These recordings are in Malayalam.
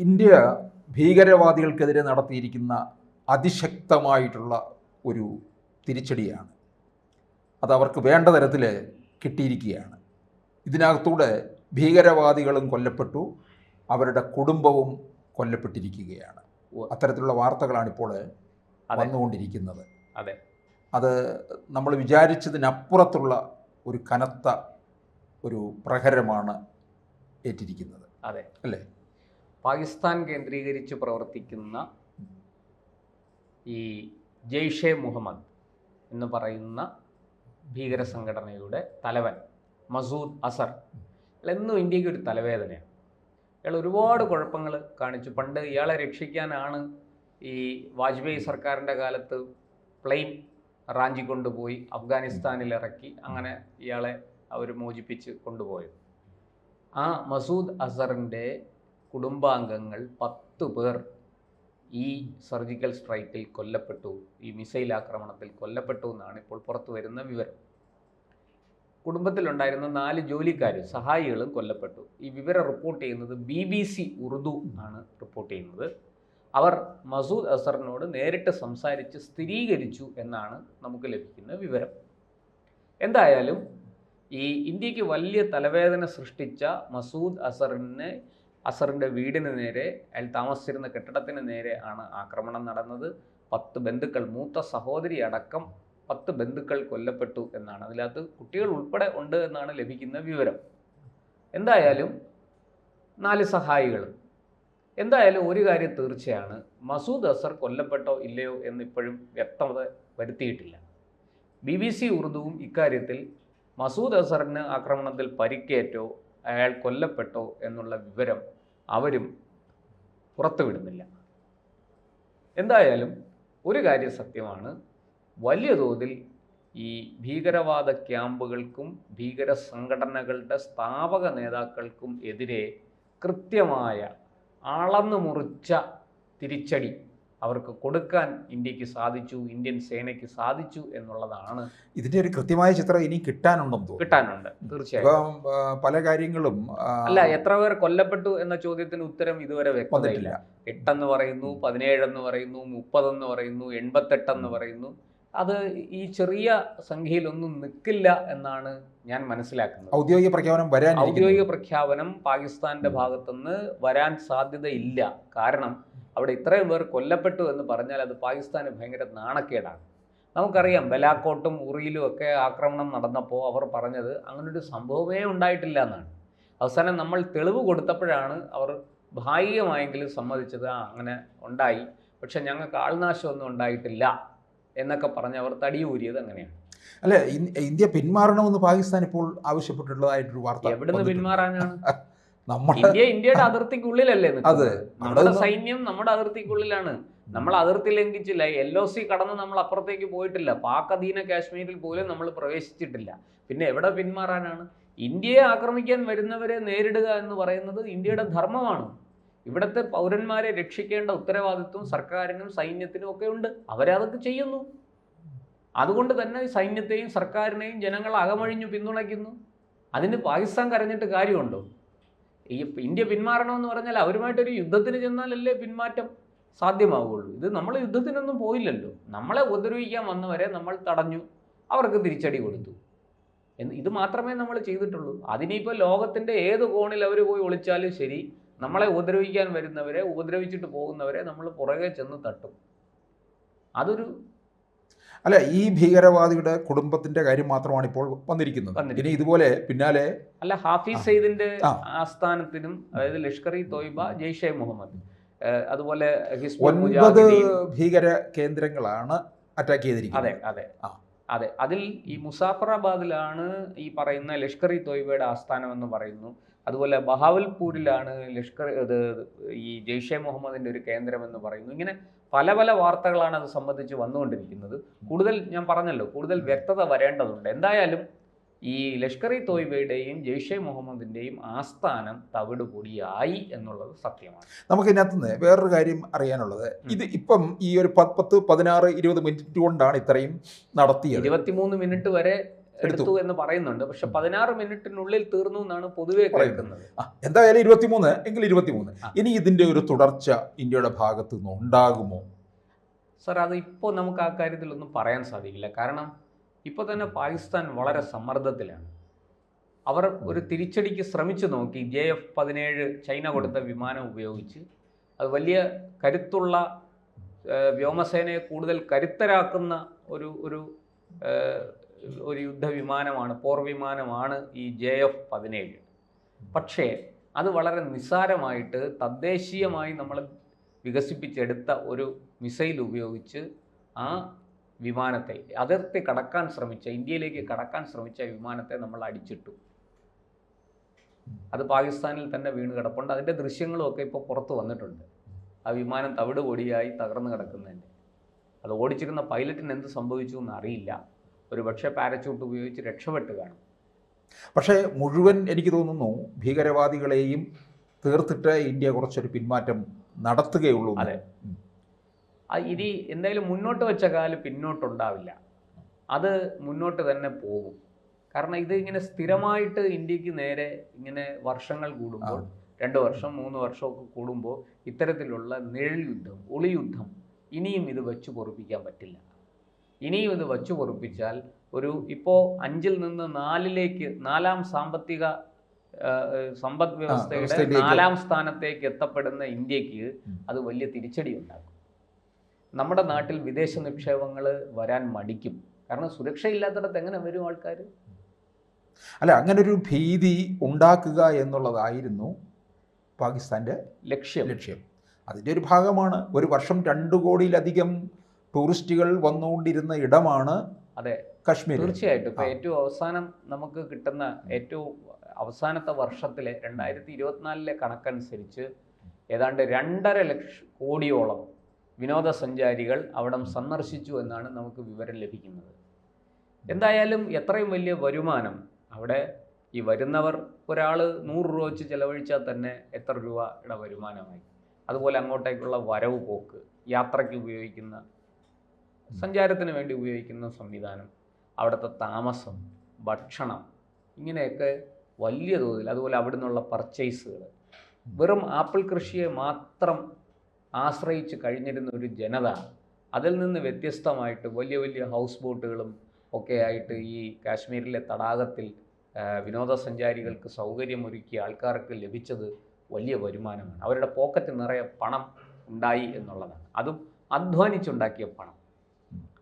ഇന്ത്യ ഭീകരവാദികൾക്കെതിരെ നടത്തിയിരിക്കുന്ന അതിശക്തമായിട്ടുള്ള ഒരു തിരിച്ചടിയാണ്. അത് അവർക്ക് വേണ്ട തരത്തിൽ കിട്ടിയിരിക്കുകയാണ്. ഇതിനകത്തൂടെ ഭീകരവാദികളും കൊല്ലപ്പെട്ടു, അവരുടെ കുടുംബവും കൊല്ലപ്പെട്ടിരിക്കുകയാണ്. അത്തരത്തിലുള്ള വാർത്തകളാണിപ്പോൾ വന്നുകൊണ്ടിരിക്കുന്നത്. അതെ, അത് നമ്മൾ വിചാരിച്ചതിനപ്പുറത്തുള്ള ഒരു കനത്ത ഒരു പ്രഹരമാണ് ഏറ്റിരിക്കുന്നത്. അതെ അല്ലേ? പാകിസ്ഥാൻ കേന്ദ്രീകരിച്ച് പ്രവർത്തിക്കുന്ന ഈ ജെയ്ഷെ മുഹമ്മദ് എന്ന് പറയുന്ന ഭീകര സംഘടനയുടെ തലവൻ മസൂദ് അസർ എന്നും ഇന്ത്യക്ക് ഒരു തലവേദനയാണ്. ഇയാൾ ഒരുപാട് കുഴപ്പങ്ങൾ കാണിച്ചു. പണ്ട് ഇയാളെ രക്ഷിക്കാനാണ് ഈ വാജ്പേയി സർക്കാരിൻ്റെ കാലത്ത് പ്ലെയിൻ റാഞ്ചി കൊണ്ടുപോയി അഫ്ഗാനിസ്ഥാനിൽ ഇറക്കി, അങ്ങനെ ഇയാളെ അവർ മോചിപ്പിച്ച് കൊണ്ടുപോയത്. ആ മസൂദ് അസറിൻ്റെ കുടുംബാംഗങ്ങൾ 10 പേർ ഈ സർജിക്കൽ സ്ട്രൈക്കിൽ കൊല്ലപ്പെട്ടു, ഈ മിസൈൽ ആക്രമണത്തിൽ കൊല്ലപ്പെട്ടു എന്നാണ് ഇപ്പോൾ പുറത്തു വരുന്ന വിവരം. കുടുംബത്തിലുണ്ടായിരുന്ന 4 ജോലിക്കാരും സഹായികളും കൊല്ലപ്പെട്ടു. ഈ വിവരം റിപ്പോർട്ട് ചെയ്യുന്നത് BBC ഉറുദു ആണ് റിപ്പോർട്ട് ചെയ്യുന്നത്. അവർ മസൂദ് അസറിനോട് നേരിട്ട് സംസാരിച്ച് സ്ഥിരീകരിച്ചു എന്നാണ് നമുക്ക് ലഭിക്കുന്ന വിവരം. എന്തായാലും ഈ ഇന്ത്യക്ക് വലിയ തലവേദന സൃഷ്ടിച്ച മസൂദ് അസറിൻ്റെ വീടിന് നേരെ, അയാൾ താമസിച്ചിരുന്ന കെട്ടിടത്തിന് നേരെ ആണ് ആക്രമണം നടന്നത്. 10 ബന്ധുക്കൾ, മൂത്ത സഹോദരി അടക്കം 10 ബന്ധുക്കൾ കൊല്ലപ്പെട്ടു എന്നാണ്, അതിനകത്ത് കുട്ടികൾ ഉൾപ്പെടെ ഉണ്ട് എന്നാണ് ലഭിക്കുന്ന വിവരം. എന്തായാലും 4 സഹായികളും. എന്തായാലും ഒരു കാര്യം തീർച്ചയാണ്, മസൂദ് അസർ കൊല്ലപ്പെട്ടോ ഇല്ലയോ എന്നിപ്പോഴും വ്യക്തത വരുത്തിയിട്ടില്ല. BBC ഉറുദുവും ഇക്കാര്യത്തിൽ മസൂദ് അസറിന് ആക്രമണത്തിൽ പരിക്കേറ്റോ അയാൾ കൊല്ലപ്പെട്ടോ എന്നുള്ള വിവരം അവരും പുറത്തുവിടുന്നില്ല. എന്തായാലും ഒരു കാര്യം സത്യമാണ്, വലിയ തോതിൽ ഈ ഭീകരവാദ ക്യാമ്പുകൾക്കും ഭീകര സംഘടനകളുടെ സ്ഥാപക നേതാക്കൾക്കും എതിരെ കൃത്യമായ അളന്നു മുറിച്ച തിരിച്ചടി അവർക്ക് കൊടുക്കാൻ ഇന്ത്യക്ക് സാധിച്ചു, ഇന്ത്യൻ സേനയ്ക്ക് സാധിച്ചു എന്നുള്ളതാണ്. ഇതിൻ്റെ ഒരു കൃത്യമായ ചിത്രം ഇനി കിട്ടാനുണ്ട് തീർച്ചയായും. പല കാര്യങ്ങളും അല്ല, എത്ര പേർ കൊല്ലപ്പെട്ടു എന്ന ചോദ്യത്തിന് ഉത്തരം ഇതുവരെ വ്യക്തതയില്ല. 8 എന്ന് പറയുന്നു, 17 എന്ന് പറയുന്നു, 30 എന്ന് പറയുന്നു, 88 എന്ന് പറയുന്നു. അത് ഈ ചെറിയ സംഖ്യയിലൊന്നും നിൽക്കില്ല എന്നാണ് ഞാൻ മനസ്സിലാക്കുന്നത്. ഔദ്യോഗിക പ്രഖ്യാപനം പാകിസ്ഥാന്റെ ഭാഗത്തുനിന്ന് വരാൻ സാധ്യതയില്ല. കാരണം അവിടെ ഇത്രയും പേർ കൊല്ലപ്പെട്ടു എന്ന് പറഞ്ഞാൽ അത് പാകിസ്ഥാന് ഭയങ്കര നാണക്കേടാണ്. നമുക്കറിയാം, ബലാക്കോട്ടും ഉറിയിലും ഒക്കെ ആക്രമണം നടന്നപ്പോൾ അവർ പറഞ്ഞത് അങ്ങനൊരു സംഭവമേ ഉണ്ടായിട്ടില്ല എന്നാണ്. അവസാനം നമ്മൾ തെളിവ് കൊടുത്തപ്പോഴാണ് അവർ ഭാഗികമായെങ്കിലും സമ്മതിച്ചത് അങ്ങനെ ഉണ്ടായി, പക്ഷെ ഞങ്ങൾക്ക് ആൾനാശമൊന്നും ഉണ്ടായിട്ടില്ല എന്നൊക്കെ പറഞ്ഞ് അവർ തടിയൂരിയത് അങ്ങനെയാണ്. അല്ല, ഇന്ത്യ പിന്മാറണമെന്ന് പാകിസ്ഥാൻ ഇപ്പോൾ ആവശ്യപ്പെട്ടിട്ടുള്ളതായിട്ടൊരു വാർത്ത. എവിടുന്ന് പിന്മാറാനാണ്? ഇന്ത്യയുടെ അതിർത്തിക്കുള്ളിലല്ലേ നിൽക്കുന്നത്? നമ്മുടെ സൈന്യം നമ്മുടെ അതിർത്തിക്കുള്ളിലാണ്. നമ്മൾ അതിർത്തി ലംഘിച്ചില്ല, LOC കടന്ന് നമ്മൾ അപ്പുറത്തേക്ക് പോയിട്ടില്ല, പാക് അധീന കാശ്മീരിൽ പോലും നമ്മൾ പ്രവേശിച്ചിട്ടില്ല. പിന്നെ എവിടെ പിന്മാറാനാണ്? ഇന്ത്യയെ ആക്രമിക്കാൻ വരുന്നവരെ നേരിടുക എന്ന് പറയുന്നത് ഇന്ത്യയുടെ ധർമ്മമാണ്. ഇവിടുത്തെ പൗരന്മാരെ രക്ഷിക്കേണ്ട ഉത്തരവാദിത്വം സർക്കാരിനും സൈന്യത്തിനും ഒക്കെ ഉണ്ട്. അവരതൊക്കെ ചെയ്യുന്നു. അതുകൊണ്ട് തന്നെ സൈന്യത്തെയും സർക്കാരിനെയും ജനങ്ങൾ അകമഴിഞ്ഞു പിന്തുണയ്ക്കുന്നു. അതിന് പാകിസ്ഥാൻ കരഞ്ഞിട്ട് കാര്യമുണ്ടോ? ഈ ഇന്ത്യ പിന്മാറണമെന്ന് പറഞ്ഞാൽ അവരുമായിട്ടൊരു യുദ്ധത്തിന് ചെന്നാലല്ലേ പിന്മാറ്റം സാധ്യമാവുകയുള്ളൂ. ഇത് നമ്മൾ യുദ്ധത്തിനൊന്നും പോയില്ലല്ലോ. നമ്മളെ ഉപദ്രവിക്കാൻ വന്നവരെ നമ്മൾ തടഞ്ഞു, അവർക്ക് തിരിച്ചടി കൊടുത്തു. ഇത് മാത്രമേ നമ്മൾ ചെയ്തിട്ടുള്ളൂ. അതിനിപ്പോൾ ലോകത്തിൻ്റെ ഏത് കോണിൽ അവർ പോയി ഒളിച്ചാലും ശരി, നമ്മളെ ഉപദ്രവിക്കാൻ വരുന്നവരെ, ഉപദ്രവിച്ചിട്ട് പോകുന്നവരെ നമ്മൾ പുറകെ ചെന്ന് തട്ടും. അതൊരു അല്ല, ഈ ഭീകരവാദിയുടെ കുടുംബത്തിന്റെ കാര്യം മാത്രമാണ് ഇപ്പോൾ വന്നിരിക്കുന്നത്. ഇനി ഇതുപോലെ പിന്നാലെ അല്ല, ഹാഫിസ് സയ്യിദിന്റെ ആസ്ഥാനത്തിനും, അതായത് ലഷ്കർ ഇ തോയ്ബ, ജെയ്ഷെ മുഹമ്മദ്, അതുപോലെ 9 ഭീകര കേന്ദ്രങ്ങളാണ് അറ്റാക്ക് ചെയ്തിരിക്കുന്നത്. അതെ, അതിൽ ഈ മുസാഫറാബാദിലാണ് ഈ പറയുന്ന ലഷ്കർ ഇ തോയ്ബയുടെ ആസ്ഥാനം എന്ന് പറയുന്നു. അതുപോലെ ബഹാവൽപൂരിലാണ് ഈ ജെയ്ഷെ മുഹമ്മദിൻ്റെ ഒരു കേന്ദ്രമെന്ന് പറയുന്നു. ഇങ്ങനെ പല പല വാർത്തകളാണ് അത് സംബന്ധിച്ച് വന്നുകൊണ്ടിരിക്കുന്നത്. കൂടുതൽ ഞാൻ പറഞ്ഞല്ലോ, കൂടുതൽ വ്യക്തത വരേണ്ടതുണ്ട്. എന്തായാലും ഈ ലഷ്കർ ഇ തോയ്ബയുടെയും ജെയ്ഷെ മുഹമ്മദിൻ്റെയും ആസ്ഥാനം തവിടുപൊടിയായി എന്നുള്ളത് സത്യമാണ്. നമുക്ക് ഇതിനകത്തുനിന്ന് വേറൊരു കാര്യം അറിയാനുള്ളത്, ഇത് ഇപ്പം ഈ ഒരു 10, 16, 20 മിനിറ്റ് കൊണ്ടാണ് ഇത്രയും നടത്തിയത്. 23 മിനിറ്റ് വരെ എടുത്തു എന്ന് പറയുന്നുണ്ട്. പക്ഷെ 16 മിനിറ്റിനുള്ളിൽ തീർന്നു എന്നാണ് പൊതുവെ കേൾക്കുന്നത്. എന്തായാലും 23 എങ്കിൽ 23. ഇനി ഇതിന്റെ ഒരു തുടർച്ച ഇന്ത്യയുടെ ഭാഗത്ത് നിന്ന് ഉണ്ടാകുമോ? സർ, അത് ഇപ്പോൾ നമുക്ക് ആ കാര്യത്തിലൊന്നും പറയാൻ സാധിക്കില്ല. കാരണം ഇപ്പോൾ തന്നെ പാകിസ്ഥാൻ വളരെ സമ്മർദ്ദത്തിലാണ്. അവർ ഒരു തിരിച്ചടിക്ക് ശ്രമിച്ചു നോക്കി. JF-17 ചൈന കൊടുത്ത വിമാനം ഉപയോഗിച്ച്. അത് വലിയ കരുത്തുള്ള വ്യോമസേനയെ കൂടുതൽ കരുത്തരാക്കുന്ന ഒരു ഒരു ഒരു യുദ്ധവിമാനമാണ്, പോർ വിമാനമാണ് ഈ JF-17. പക്ഷേ അത് വളരെ നിസ്സാരമായിട്ട് തദ്ദേശീയമായി നമ്മൾ വികസിപ്പിച്ചെടുത്ത ഒരു മിസൈൽ ഉപയോഗിച്ച് ആ വിമാനത്തെ, അതിർത്തി കടക്കാൻ ശ്രമിച്ച, ഇന്ത്യയിലേക്ക് കടക്കാൻ ശ്രമിച്ച വിമാനത്തെ നമ്മൾ അടിച്ചിട്ടു. അത് പാകിസ്ഥാനിൽ തന്നെ വീണ് കിടപ്പുണ്ട്. അതിൻ്റെ ദൃശ്യങ്ങളും ഒക്കെ ഇപ്പോൾ പുറത്ത് വന്നിട്ടുണ്ട്. ആ വിമാനം തവിട് പൊടിയായി തകർന്നു കിടക്കുന്നതിൻ്റെ. അത് ഓടിച്ചിരുന്ന പൈലറ്റിന് എന്ത് സംഭവിച്ചു എന്ന് അറിയില്ല. ഒരു പക്ഷേ പാരച്യൂട്ട് ഉപയോഗിച്ച് രക്ഷപ്പെട്ട് കാണും. പക്ഷേ മുഴുവൻ എനിക്ക് തോന്നുന്നു ഭീകരവാദികളെയും തീർത്തിട്ട് ഇന്ത്യ കുറച്ചൊരു പിന്മാറ്റം നടത്തുകയുള്ളൂ. അതെ, ഇനി എന്തായാലും മുന്നോട്ട് വെച്ച കാല് പിന്നോട്ടുണ്ടാവില്ല. അത് മുന്നോട്ട് തന്നെ പോകും. കാരണം ഇത് ഇങ്ങനെ സ്ഥിരമായിട്ട് ഇന്ത്യക്ക് നേരെ ഇങ്ങനെ വർഷങ്ങൾ കൂടുമ്പോൾ, 2 വർഷം 3 വർഷമൊക്കെ കൂടുമ്പോൾ ഇത്തരത്തിലുള്ള നിഴൽ യുദ്ധം, ഒളിയുദ്ധം ഇനിയും ഇത് വെച്ചു പൊറുപ്പിക്കാൻ പറ്റില്ല. ഇനിയും ഇത് വെച്ചു പൊറുപ്പിച്ചാൽ ഇപ്പോൾ 5-ൽ നിന്ന് 4-ലേക്ക്, 4-ാം സമ്പദ് വ്യവസ്ഥയുടെ 4-ാം സ്ഥാനത്തേക്ക് എത്തപ്പെടുന്ന ഇന്ത്യക്ക് അത് വലിയ തിരിച്ചടി ഉണ്ടാക്കും. നമ്മുടെ നാട്ടിൽ വിദേശ നിക്ഷേപങ്ങൾ വരാൻ മടിക്കും. കാരണം സുരക്ഷയില്ലാത്തിടത്ത് എങ്ങനെ വരും ആൾക്കാർ? അല്ല, അങ്ങനൊരു ഭീതി ഉണ്ടാക്കുക എന്നുള്ളതായിരുന്നു പാകിസ്ഥാൻ്റെ ലക്ഷ്യം. അതിൻ്റെ ഒരു ഭാഗമാണ്. ഒരു വർഷം 2 കോടിയിലധികം ടൂറിസ്റ്റുകൾ വന്നുകൊണ്ടിരുന്ന ഇടമാണ് അതെ കശ്മീർ. തീർച്ചയായിട്ടും. ഇപ്പോൾ ഏറ്റവും അവസാനം നമുക്ക് കിട്ടുന്ന ഏറ്റവും അവസാനത്തെ വർഷത്തിലെ 2024 കണക്കനുസരിച്ച് ഏതാണ്ട് 2.5 കോടിയോളം വിനോദസഞ്ചാരികൾ അവിടം സന്ദർശിച്ചു എന്നാണ് നമുക്ക് വിവരം ലഭിക്കുന്നത്. എന്തായാലും എത്രയും വലിയ വരുമാനം അവിടെ ഈ വരുന്നവർ, ഒരാൾ 100 രൂപ വെച്ച് ചിലവഴിച്ചാൽ തന്നെ എത്ര രൂപയുടെ വരുമാനമായി. അതുപോലെ അങ്ങോട്ടേക്കുള്ള വരവ് പോക്ക്, യാത്രയ്ക്ക് ഉപയോഗിക്കുന്ന, സഞ്ചാരത്തിന് വേണ്ടി ഉപയോഗിക്കുന്ന സംവിധാനം, അവിടുത്തെ താമസം, ഭക്ഷണം, ഇങ്ങനെയൊക്കെ വലിയ തോതിൽ, അതുപോലെ അവിടെ നിന്നുള്ള പർച്ചേസുകൾ. വെറും ആപ്പിൾ കൃഷിയെ മാത്രം ആശ്രയിച്ച് കഴിഞ്ഞിരുന്ന ഒരു ജനത അതിൽ നിന്ന് വ്യത്യസ്തമായിട്ട് വലിയ വലിയ ഹൗസ് ബോട്ടുകളും ഒക്കെ ആയിട്ട് ഈ കാശ്മീരിലെ തടാകത്തിൽ വിനോദസഞ്ചാരികൾക്ക് സൗകര്യമൊരുക്കിയ ആൾക്കാർക്ക് ലഭിച്ചത് വലിയ വരുമാനമാണ്. അവരുടെ പോക്കറ്റ് നിറയെ പണം ഉണ്ടായി എന്നുള്ളതാണ്. അതും അധ്വാനിച്ചുണ്ടാക്കിയ പണം.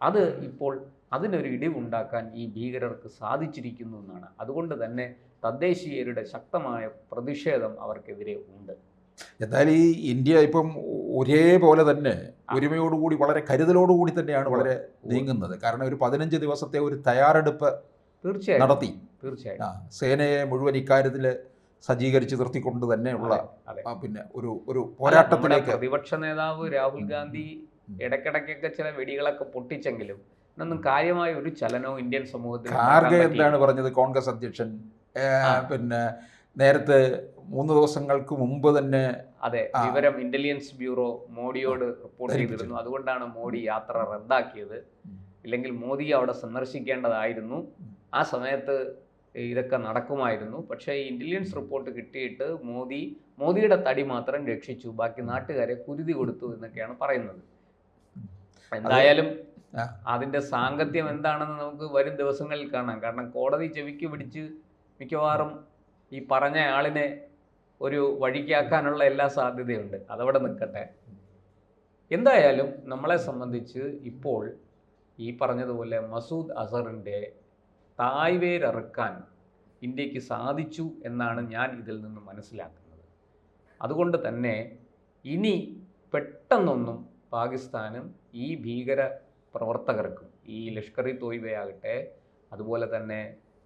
അത് ഇപ്പോൾ അതിനൊരു ഇടിവുണ്ടാക്കാൻ ഈ ഭീകരർക്ക് സാധിച്ചിരിക്കുന്നു എന്നാണ്. അതുകൊണ്ട് തന്നെ തദ്ദേശീയരുടെ ശക്തമായ പ്രതിഷേധം അവർക്കെതിരെ ഉണ്ട്. എന്തായാലും ഈ ഇന്ത്യ ഇപ്പം ഒരേപോലെ തന്നെ ഒരുമയോടുകൂടി, വളരെ കരുതലോടുകൂടി തന്നെയാണ് വളരെ നീങ്ങുന്നത്. കാരണം ഒരു 15 ദിവസത്തെ ഒരു തയ്യാറെടുപ്പ് നടത്തി. തീർച്ചയായും സേനയെ മുഴുവൻ ഇക്കാര്യത്തിൽ സജ്ജീകരിച്ച് നിർത്തിക്കൊണ്ട് തന്നെയുള്ള പിന്നെ ഒരു പോരാട്ടത്തിലേക്ക് പ്രതിപക്ഷ നേതാവ് രാഹുൽ ഗാന്ധി ഇടയ്ക്കിടയ്ക്കൊക്കെ ചില വെടികളൊക്കെ പൊട്ടിച്ചെങ്കിലും ഒന്നും കാര്യമായ ഒരു ചലനവും ഇന്ത്യൻ സമൂഹത്തിൽ. ഖാർഗെ എന്താണ് പറഞ്ഞത്? കോൺഗ്രസ് അധ്യക്ഷൻ പിന്നെ നേരത്തെ 3 ദിവസങ്ങൾക്ക് മുമ്പ് തന്നെ വിവരം ഇന്റലിജൻസ് ബ്യൂറോ മോഡിയോട് റിപ്പോർട്ട് ചെയ്തിരുന്നു. അതുകൊണ്ടാണ് മോഡി യാത്ര റദ്ദാക്കിയത്. ഇല്ലെങ്കിൽ മോദി അവിടെ സന്ദർശിക്കേണ്ടതായിരുന്നു. ആ സമയത്ത് ഇതൊക്കെ നടക്കുമായിരുന്നു. പക്ഷേ ഇന്റലിജൻസ് റിപ്പോർട്ട് കിട്ടിയിട്ട് മോദിയുടെ തടി മാത്രം രക്ഷിച്ചു, ബാക്കി നാട്ടുകാരെ കുരുതി കൊടുത്തു എന്നൊക്കെയാണ് പറയുന്നത്. എന്തായാലും അതിൻ്റെ സാങ്കത്യം എന്താണെന്ന് നമുക്ക് വരും ദിവസങ്ങളിൽ കാണാം. കാരണം കോടതി ചെവിക്ക് പിടിച്ച് മിക്കവാറും ഈ പറഞ്ഞ ആളിനെ ഒരു വഴിക്കാക്കാനുള്ള എല്ലാ സാധ്യതയുണ്ട്. അതവിടെ നിൽക്കട്ടെ. എന്തായാലും നമ്മളെ സംബന്ധിച്ച് ഇപ്പോൾ ഈ പറഞ്ഞതുപോലെ മസൂദ് അസറിൻ്റെ തായ്വേരറുക്കാൻ ഇന്ത്യക്ക് സാധിച്ചു എന്നാണ് ഞാൻ ഇതിൽ നിന്ന് മനസ്സിലാക്കുന്നത്. അതുകൊണ്ട് തന്നെ ഇനി പെട്ടെന്നൊന്നും പാകിസ്ഥാനും ഈ ഭീകര പ്രവർത്തകർക്കും, ഈ ലഷ്കർ ഇ തോയ്ബയാകട്ടെ, അതുപോലെ തന്നെ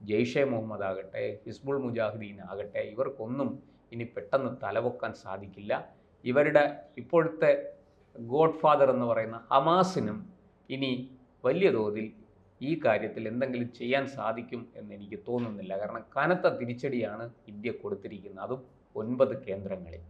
ജെയ്ഷെ മുഹമ്മദ് ആകട്ടെ, ഹിസ്ബുൾ മുജാഹിദീൻ ആകട്ടെ, ഇവർക്കൊന്നും ഇനി പെട്ടെന്ന് തലപൊക്കാൻ സാധിക്കില്ല. ഇവരുടെ ഇപ്പോഴത്തെ ഗോഡ് ഫാദർ എന്ന് പറയുന്ന ഹമാസിനും ഇനി വലിയ തോതിൽ ഈ കാര്യത്തിൽ എന്തെങ്കിലും ചെയ്യാൻ സാധിക്കും എന്ന് എനിക്ക് തോന്നുന്നില്ല. കാരണം കനത്ത തിരിച്ചടിയാണ് ഇന്ത്യ കൊടുത്തിരിക്കുന്നത്, അതും 9 കേന്ദ്രങ്ങളിൽ.